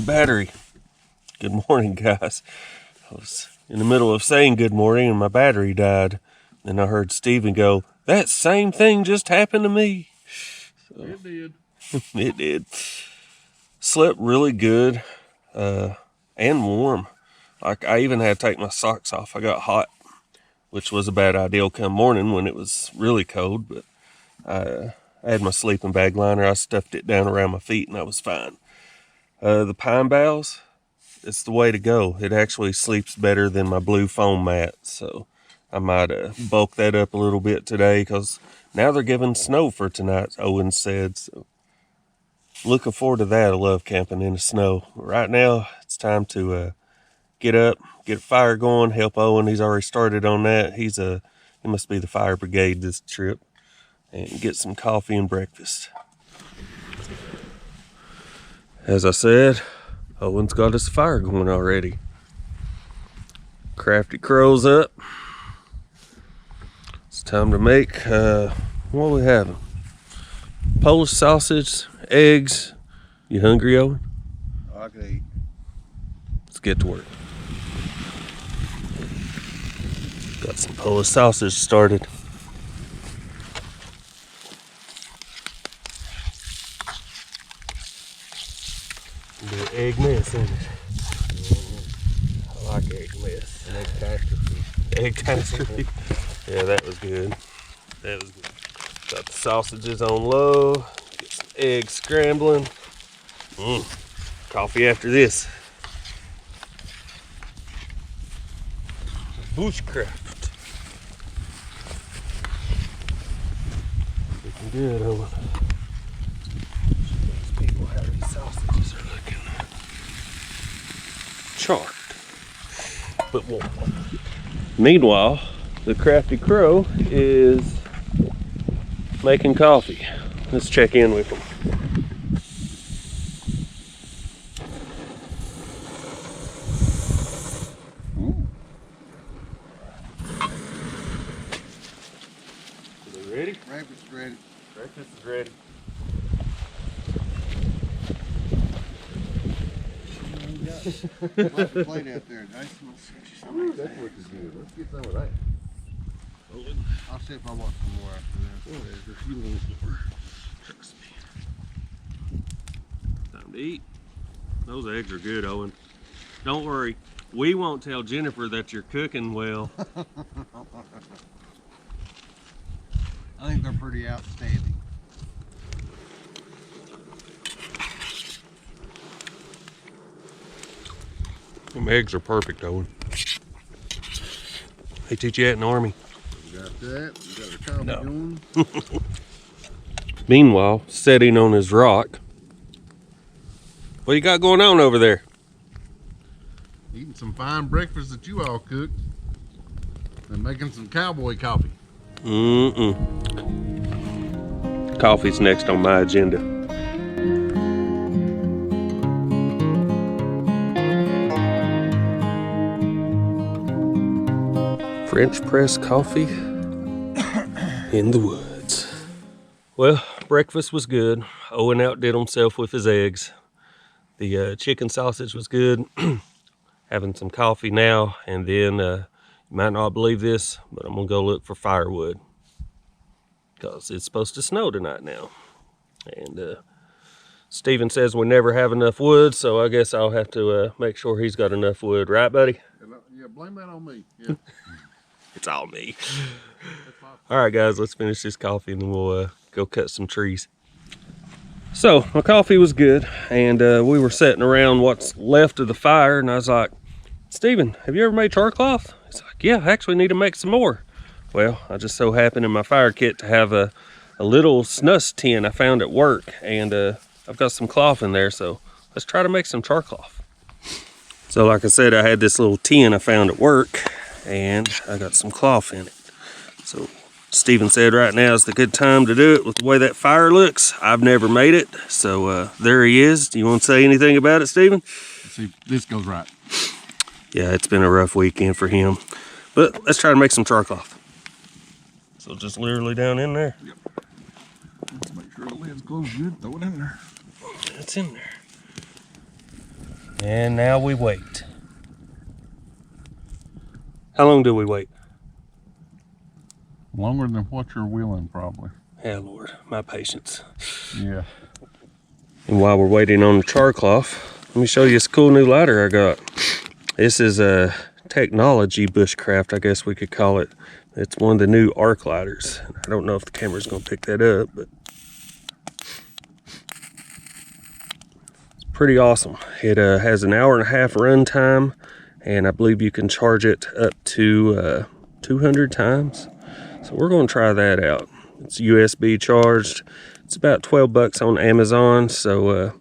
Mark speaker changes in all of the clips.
Speaker 1: battery. Good morning, guys. I was in the middle of saying good morning and my battery died. Then I heard Steven go, "That same thing just happened to me." So,
Speaker 2: it did.
Speaker 1: It did. Slept really good and warm. Like, I even had to take my socks off. I got hot, which was a bad idea come morning when it was really cold, but I had my sleeping bag liner. I stuffed it down around my feet and I was fine. The pine boughs, it's the way to go. It actually sleeps better than my blue foam mat, so I might bulk that up a little bit today because now they're giving snow for tonight, Owen said. So looking forward to that. I love camping in the snow. Right now, it's time to get up, get a fire going, help Owen. He's already started on that. He must be the fire brigade this trip. And get some coffee and breakfast. As I said, Owen's got his fire going already. Crafty Crow's up. It's time to make, what are we having? Polish sausage, eggs. You hungry, Owen?
Speaker 2: I can eat.
Speaker 1: Let's get to work. Got some Polish sausage started. Do an egg mess in it. I like egg mess.
Speaker 2: An egg catastrophe.
Speaker 1: Egg catastrophe. Yeah, that was good. That was good. Got the sausages on low. Get some eggs scrambling. Coffee after this. Bushcraft. Looking good, Owen. These people, how these sausages are looking. Charred, but warm. Meanwhile, the Crafty Crow is making coffee. Let's check in with him. Are they ready?
Speaker 2: Breakfast is ready.
Speaker 1: Breakfast is ready.
Speaker 2: Like the plate out there, Jason.
Speaker 3: That looks good. Let's get some of that.
Speaker 2: I'll see if I want some more after this.
Speaker 1: Oh, there's a few more. Trust me. Time to eat. Those eggs are good, Owen. Don't worry. We won't tell Jennifer that you're cooking well.
Speaker 2: I think they're pretty outstanding.
Speaker 1: Them eggs are perfect, Owen. They teach you that in the Army.
Speaker 2: We got that. We got our coffee going.
Speaker 1: Meanwhile, sitting on his rock. What you got going on over there?
Speaker 2: Eating some fine breakfast that you all cooked. And making some cowboy coffee.
Speaker 1: Coffee's next on my agenda. French press coffee in the woods. Well, breakfast was good. Owen outdid himself with his eggs. The chicken sausage was good. Having some coffee now, and then you might not believe this, but I'm gonna go look for firewood because it's supposed to snow tonight now. And Steven says we never have enough wood, so I guess I'll have to make sure he's got enough wood, right, buddy?
Speaker 2: Yeah, blame that on me. Yeah.
Speaker 1: It's all me. All right, guys, let's finish this coffee and then we'll go cut some trees. So my coffee was good, and we were sitting around what's left of the fire, and I was like, "Steven, have you ever made char cloth?" He's like, "Yeah, I actually need to make some more." Well, I just so happened in my fire kit to have a little snus tin I found at work, and I've got some cloth in there, so let's try to make some char cloth. So like I said, I had this little tin I found at work, and I got some cloth in it. So Steven said right now is the good time to do it with the way that fire looks. I've never made it, so there he is. Do you want to say anything about it, Steven?
Speaker 2: Let's see if this goes right.
Speaker 1: Yeah, it's been a rough weekend for him, but let's try to make some char cloth. So just literally down in there.
Speaker 2: Yep. Let's make sure the lid's closed good. Throw it in there.
Speaker 1: It's in there. And now we wait. How long do we wait?
Speaker 2: Longer than what you're willing, probably.
Speaker 1: Yeah, Lord, my patience.
Speaker 2: Yeah.
Speaker 1: And while we're waiting on the char cloth, let me show you this cool new lighter I got. This is a technology bushcraft, I guess we could call it. It's one of the new arc lighters. I don't know if the camera's gonna pick that up, but it's pretty awesome. It has an 1.5 hour run time, and I believe you can charge it up to 200 times. So we're gonna try that out. It's USB charged. It's about 12 bucks on Amazon, so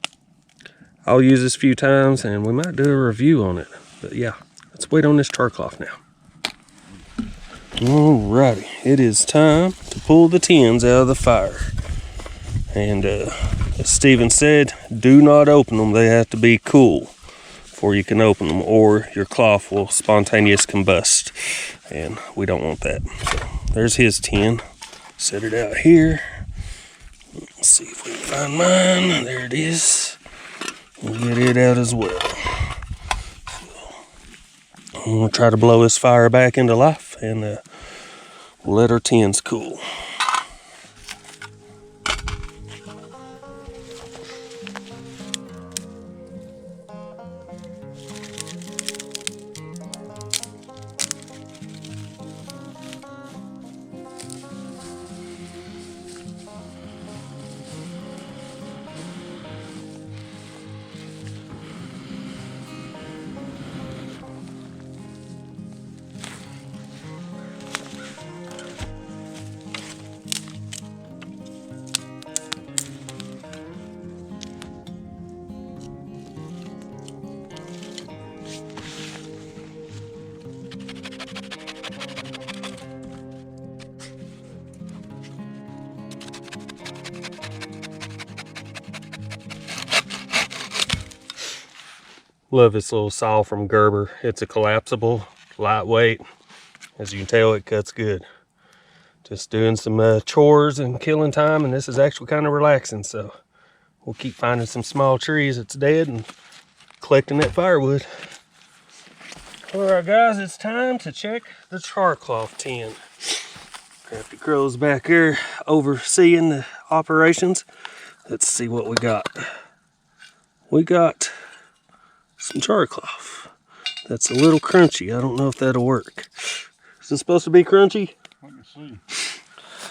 Speaker 1: I'll use this a few times and we might do a review on it. But yeah, let's wait on this char cloth now. Alrighty, it is time to pull the tins out of the fire. And as Steven said, do not open them. They have to be cool before you can open them, or your cloth will spontaneous combust. And we don't want that. So there's his tin. Set it out here. Let's see if we can find mine. There it is. We'll get it out as well. So, I'm gonna try to blow this fire back into life, and we'll let our tins cool. Love this little saw from Gerber. It's a collapsible, lightweight. As you can tell, it cuts good. Just doing some chores and killing time, and this is actually kind of relaxing. So we'll keep finding some small trees that's dead and collecting that firewood. All right, guys, it's time to check the char cloth tin. Crafty Crow's back here overseeing the operations. Let's see what we got. We got some char cloth. That's a little crunchy. I don't know if that'll work. Is it supposed to be crunchy?
Speaker 2: Let me see.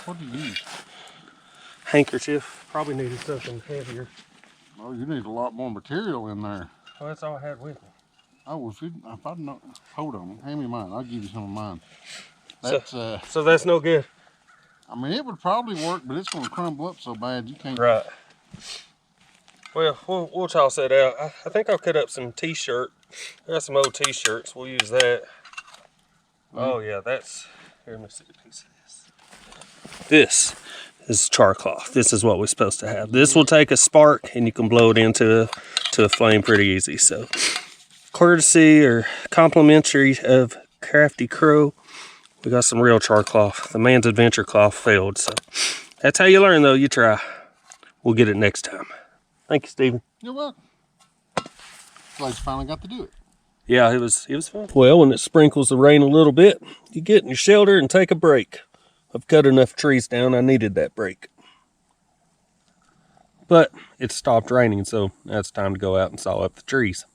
Speaker 2: What do you use?
Speaker 1: Handkerchief. Probably needed something heavier.
Speaker 2: Oh, you need a lot more material in there.
Speaker 1: Oh, that's all I had with me.
Speaker 2: Oh, if I know, hold on, hand me mine. I'll give you some of mine.
Speaker 1: That's,
Speaker 2: That's
Speaker 1: so that's no good.
Speaker 2: I mean, it would probably work, but it's going to crumble up so bad you can't.
Speaker 1: Right. Well, we'll toss that out. I think I'll cut up some t-shirt. I got some old t-shirts. We'll use that. Oh yeah, that's, here, let me see a piece of this. This is char cloth. This is what we're supposed to have. This will take a spark and you can blow it into a flame pretty easy. So courtesy or complimentary of Crafty Crow, we got some real char cloth. The man's adventure cloth failed, so that's how you learn though, you try. We'll get it next time. Thank you, Steven.
Speaker 2: You're welcome. Glad you finally got to do it.
Speaker 1: Yeah, it was fun. Well, when it sprinkles the rain a little bit, you get in your shelter and take a break. I've cut enough trees down, I needed that break. But it stopped raining, so now it's time to go out and saw up the trees.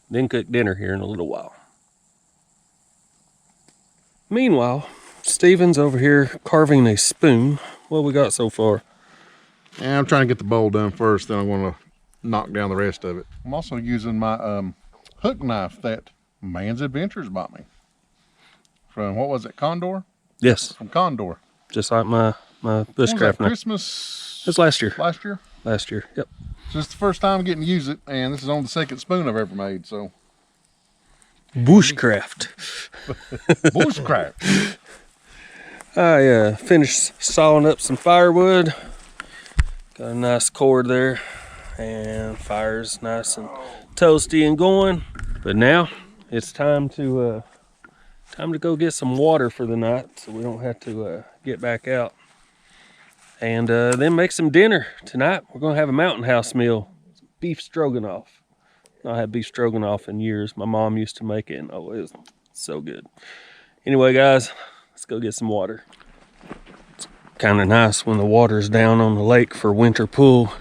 Speaker 1: Then cook dinner here in a little while. Meanwhile, Steven's over here carving a spoon. What we got so far?
Speaker 2: Yeah, I'm trying to get the bowl done first, then I'm going to knock down the rest of it. I'm also using my hook knife that Man's Adventures bought me. From, what was it, Condor?
Speaker 1: Yes.
Speaker 2: From Condor.
Speaker 1: Just like my bushcraft knife.
Speaker 2: Christmas?
Speaker 1: It was last year.
Speaker 2: Last year?
Speaker 1: Last year, yep.
Speaker 2: So it's the first time getting to use it, and this is only the second spoon I've ever made, so.
Speaker 1: Bushcraft.
Speaker 2: Bushcraft.
Speaker 1: I finished sawing up some firewood. Got a nice cord there, and fire's nice and toasty and going. But now it's time to go get some water for the night, so we don't have to get back out. And then make some dinner tonight. We're gonna have a mountain house meal, beef stroganoff. Not had beef stroganoff in years. My mom used to make it, and oh, it was so good. Anyway, guys, let's go get some water. It's kind of nice when the water's down on the lake for winter pool.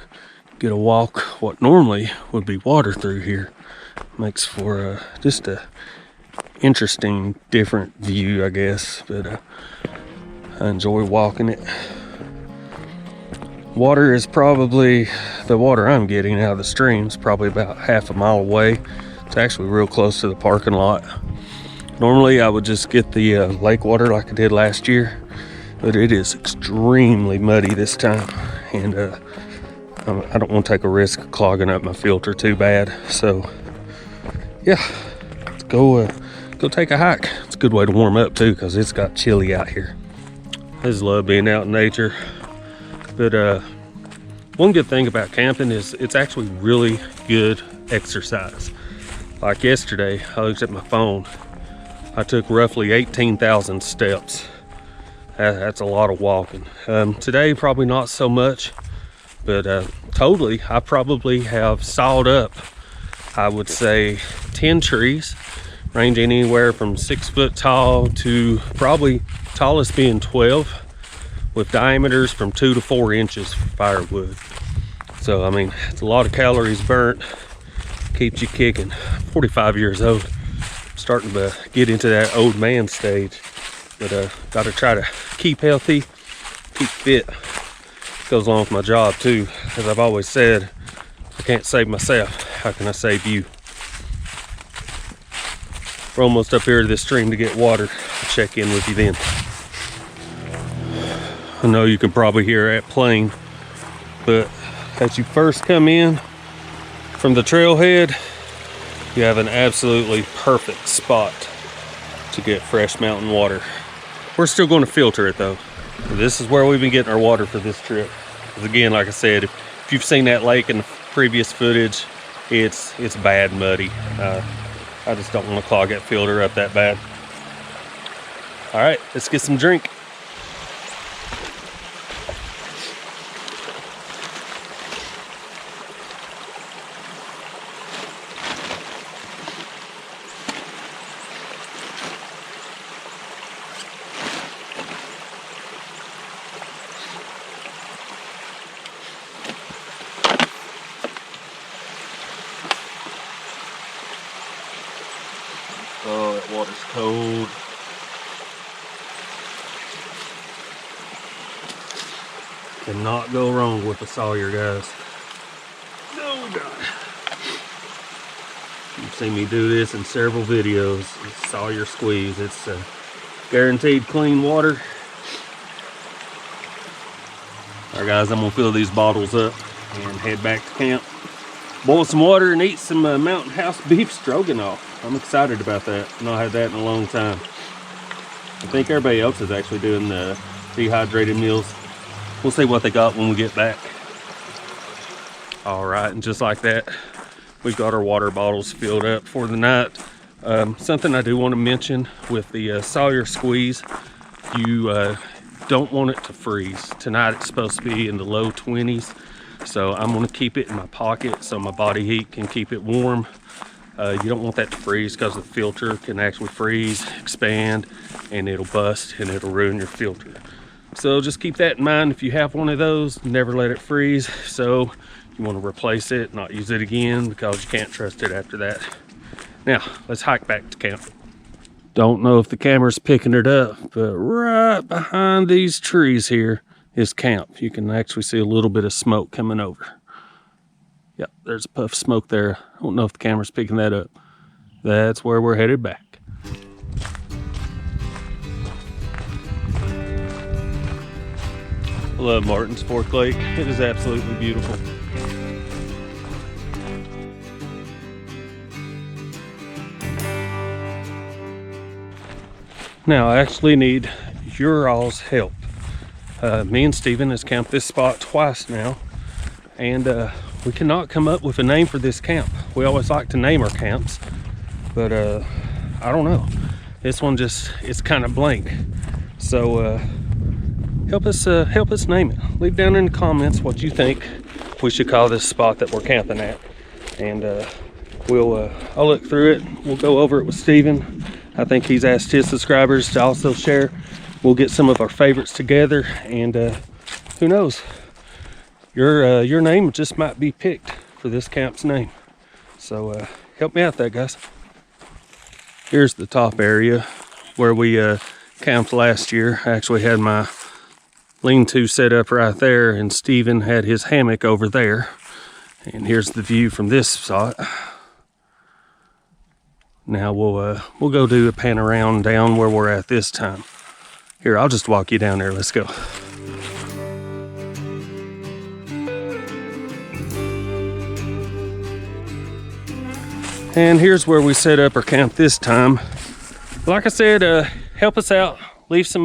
Speaker 1: Get a walk. What normally would be water through here makes for just a interesting, different view, I guess. But I enjoy walking it. Water is probably, the water I'm getting out of the stream is probably about half a mile away. It's actually real close to the parking lot. Normally I would just get the lake water like I did last year, but it is extremely muddy this time, and I don't want to take a risk of clogging up my filter too bad. So yeah, let's go take a hike. It's a good way to warm up too, because it's got chilly out here. I just love being out in nature. But one good thing about camping is it's actually really good exercise. Like yesterday, I looked at my phone. I took roughly 18,000 steps. That's a lot of walking. Today, probably not so much, but totally, I probably have sawed up, I would say, 10 trees, ranging anywhere from 6 foot tall to probably tallest being 12. With diameters from 2 to 4 inches for firewood. So I mean, it's a lot of calories burnt, keeps you kicking. 45 years old, I'm starting to get into that old man stage, but got to try to keep healthy, keep fit. Goes along with my job too. As I've always said, if I can't save myself, how can I save you? We're almost up here to this stream to get water. I'll check in with you then. I know you can probably hear that plane, but as you first come in from the trailhead, you have an absolutely perfect spot to get fresh mountain water. We're still going to filter it though. This is where we've been getting our water for this trip. Because again, like I said, if you've seen that lake in the previous footage, it's bad muddy. I just don't want to clog that filter up that bad. All right, let's get some drink. Oh, that water's cold. Cannot go wrong with the Sawyer, guys. Oh God. You've seen me do this in several videos. It's Sawyer squeeze. It's guaranteed clean water. Alright guys, I'm gonna fill these bottles up and head back to camp. Boil some water and eat some Mountain House beef stroganoff. I'm excited about that. I've not had that in a long time. I think everybody else is actually doing the dehydrated meals. We'll see what they got when we get back. All right, and just like that, we've got our water bottles filled up for the night. Something I do want to mention with the Sawyer squeeze, you don't want it to freeze. Tonight it's supposed to be in the low 20s, so I'm going to keep it in my pocket so my body heat can keep it warm. You don't want that to freeze because the filter can actually freeze, expand, and it'll bust and it'll ruin your filter. So just keep that in mind. If you have one of those, never let it freeze. So you want to replace it, not use it again, because you can't trust it after that. Now, let's hike back to camp. Don't know if the camera's picking it up, but right behind these trees here is camp. You can actually see a little bit of smoke coming over. Yep, there's a puff of smoke there. I don't know if the camera's picking that up. That's where we're headed back. I love Martin's Fork Lake. It is absolutely beautiful. Now I actually need your all's help. Me and Steven has camped this spot twice now, and we cannot come up with a name for this camp. We always like to name our camps, but I don't know. This one just, it's kind of blank. So help us name it. Leave down in the comments what you think we should call this spot that we're camping at. And I'll look through it. We'll go over it with Steven. I think he's asked his subscribers to also share. We'll get some of our favorites together, and who knows, your name just might be picked for this camp's name. So help me out there, guys. Here's the top area where we camped last year. I actually had my lean-to set up right there, and Steven had his hammock over there. And here's the view from this spot. Now we'll go do a pan around down where we're at this time. Here, I'll just walk you down there. Let's go. And here's where we set up our camp this time. Like I said, help us out. Leave some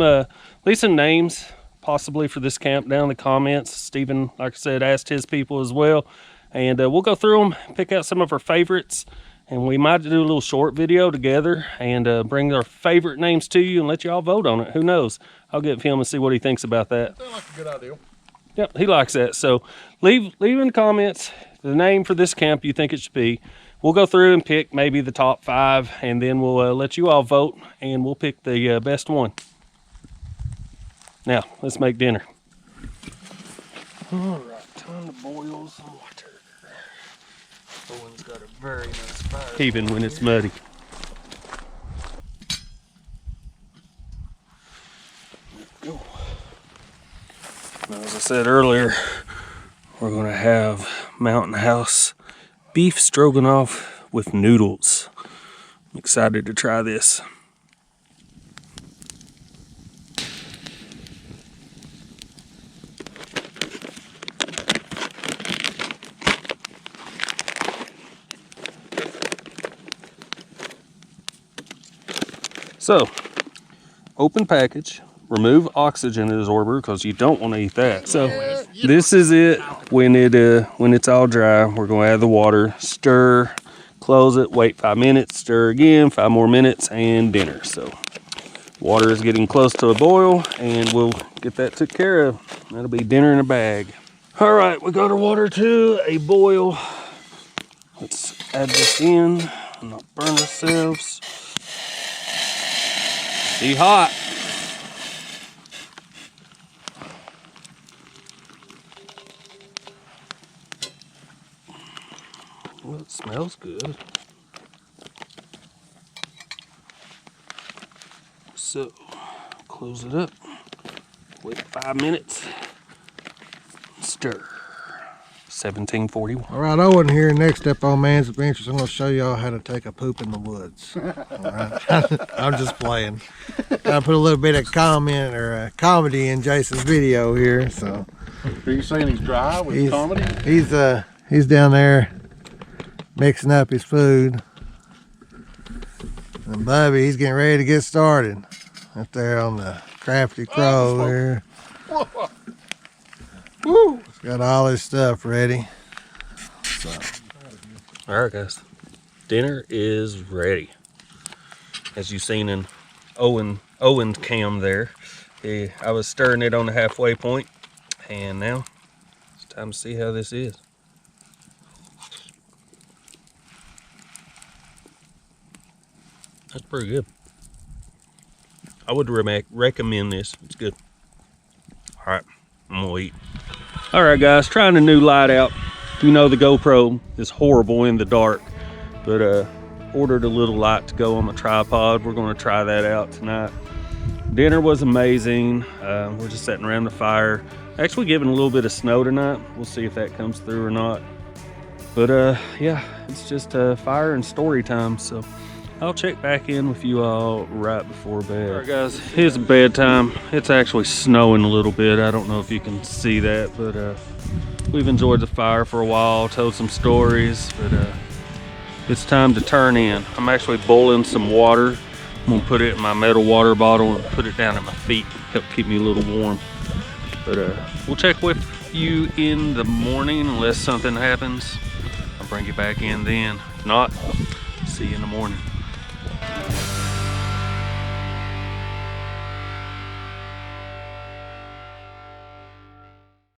Speaker 1: names possibly for this camp down in the comments. Steven, like I said, asked his people as well. And we'll go through them, pick out some of our favorites, and we might do a little short video together and bring our favorite names to you and let you all vote on it. Who knows? I'll get with him and see what he thinks about that.
Speaker 2: Sounds like a good idea.
Speaker 1: Yep, he likes that. So leave in the comments the name for this camp you think it should be. We'll go through and pick maybe the top 5, and then we'll let you all vote, and we'll pick the best one. Now, let's make dinner. All right, time to boil some water. Owen's got a very nice fire. Even when it's muddy. There we go. Now, as I said earlier, we're going to have Mountain House beef stroganoff with noodles. I'm excited to try this. So, open package, remove oxygen absorber because you don't want to eat that. So, this is it when it's all dry. We're going to add the water, stir, close it, wait 5 minutes, stir again, 5 more minutes, and dinner. So, water is getting close to a boil, and we'll get that took care of. That'll be dinner in a bag. All right, we got our water to a boil. Let's add this in and not burn ourselves. Be hot. Well, it smells good. So, close it up. Wait 5 minutes. Stir. 1741.
Speaker 4: All right, Owen here. Next up on Man's Adventures, I'm going to show y'all how to take a poop in the woods. All right? I'm just playing. I put a little bit of comment or comedy in Jason's video here. So,
Speaker 2: Are you saying he's dry with comedy?
Speaker 4: He's down there mixing up his food, and Bubby, he's getting ready to get started up there on the Crafty Crow here.
Speaker 2: Woo!
Speaker 4: He's got all his stuff ready. So,
Speaker 1: all right, guys, dinner is ready. As you've seen in Owen's cam there, I was stirring it on the halfway point, and now it's time to see how this is. That's pretty good. I would recommend this. It's good. All right, I'm gonna eat. All right, guys, trying a new light out. You know the GoPro is horrible in the dark, but ordered a little light to go on my tripod. We're gonna try that out tonight. Dinner was amazing. We're just sitting around the fire. Actually getting a little bit of snow tonight. We'll see if that comes through or not. But yeah, it's just fire and story time. So I'll check back in with you all right before bed. All right, guys, it's bedtime. It's actually snowing a little bit. I don't know if you can see that, but we've enjoyed the fire for a while, told some stories, but it's time to turn in. I'm actually boiling some water. I'm gonna put it in my metal water bottle and put it down at my feet, help keep me a little warm. But we'll check with you in the morning unless something happens. I'll bring you back in then. If not, see you in the morning.